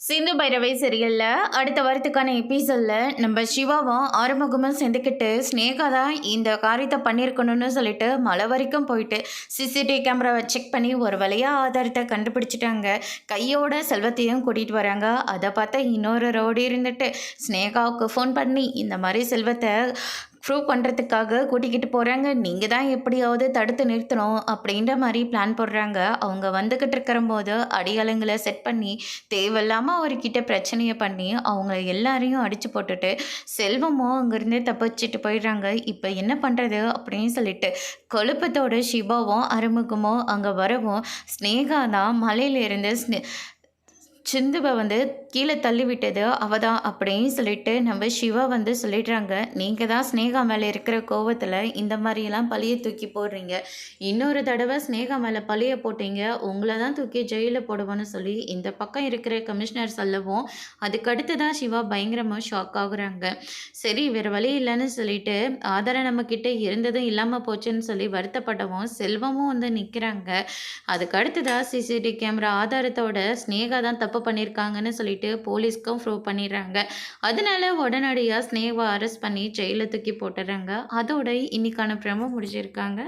சிந்து பைரவை சீரியல்ல அடுத்த வாரத்துக்கான எபிசோட்ல நம்ம சிவாவும் ஆறுமுகமும் சேர்ந்துக்கிட்டு ஸ்னேகா தான் இந்த காரியத்தை பண்ணியிருக்கணும்னு சொல்லிட்டு மலை வரைக்கும் போயிட்டு சிசிடிவி கேமராவை செக் பண்ணி ஒரு வழியாக ஆதாரத்தை கண்டுபிடிச்சிட்டாங்க. கையோட செல்வத்தையும் கூட்டிகிட்டு வராங்க. அதை பார்த்தா இன்னொரு ரோடு இருந்துட்டு ஸ்னேகாவுக்கு ஃபோன் பண்ணி இந்த மாதிரி செல்வத்தை ப்ரூவ் பண்ணுறதுக்காக கூட்டிக்கிட்டு போகிறாங்க. நீங்கள் தான் எப்படியாவது தடுத்து நிறுத்தணும் அப்படின்ற மாதிரி பிளான் போடுறாங்க. அவங்க வந்துக்கிட்டு இருக்கிறம்போது அடியாளங்களை செட் பண்ணி தேவையில்லாமல் அவர்கிட்ட பிரச்சனையை பண்ணி அவங்க எல்லாரையும் அடித்து போட்டுட்டு செல்வமும் அங்கேருந்து தப்பிச்சிட்டு போயிடுறாங்க. இப்போ என்ன பண்ணுறது அப்படின்னு சொல்லிட்டு கொழுப்பத்தோட சிவாவும் அறுமுகமும் அங்கே வரவும் ஸ்னேகா தான் மலையிலேருந்து சிந்துவை கீழே தள்ளி விட்டது அவள் தான் அப்படின்னு சொல்லிட்டு நம்ம சிவா சொல்லிடுறாங்க. நீங்கள் தான் ஸ்னேகா மேலே இருக்கிற கோவத்தில் இந்த மாதிரியெல்லாம் பழியை தூக்கி போடுறீங்க. இன்னொரு தடவை ஸ்னேகா மேலே பழியை போட்டீங்க, உங்களை தான் தூக்கி ஜெயிலில் போடுவோன்னு சொல்லி இந்த பக்கம் இருக்கிற கமிஷனர் சொல்லவும் அதுக்கடுத்து தான் சிவா பயங்கரமாக ஷாக் ஆகுறாங்க. சரி வேறு வழி இல்லைன்னு சொல்லிட்டு ஆதாரம் நம்மக்கிட்ட இருந்ததும் இல்லாமல் போச்சுன்னு சொல்லி வருத்தப்படவும் செல்வமும் நிற்கிறாங்க. அதுக்கடுத்து தான் சிசிடிவி கேமரா ஆதாரத்தோட ஸ்னேகா தான் தப்பு பண்ணியிருக்காங்கன்னு சொல்லிட்டு போலீஸ்க்கும் ப்ரூவ் பண்ணிடுறாங்க. அதனால உடனடியாக ஸ்னேகாவை அரெஸ்ட் பண்ணி ஜெயிலில் தூக்கி போட்டுறாங்க. அதோட இன்னைக்கான ப்ரோமோ முடிச்சிருக்காங்க.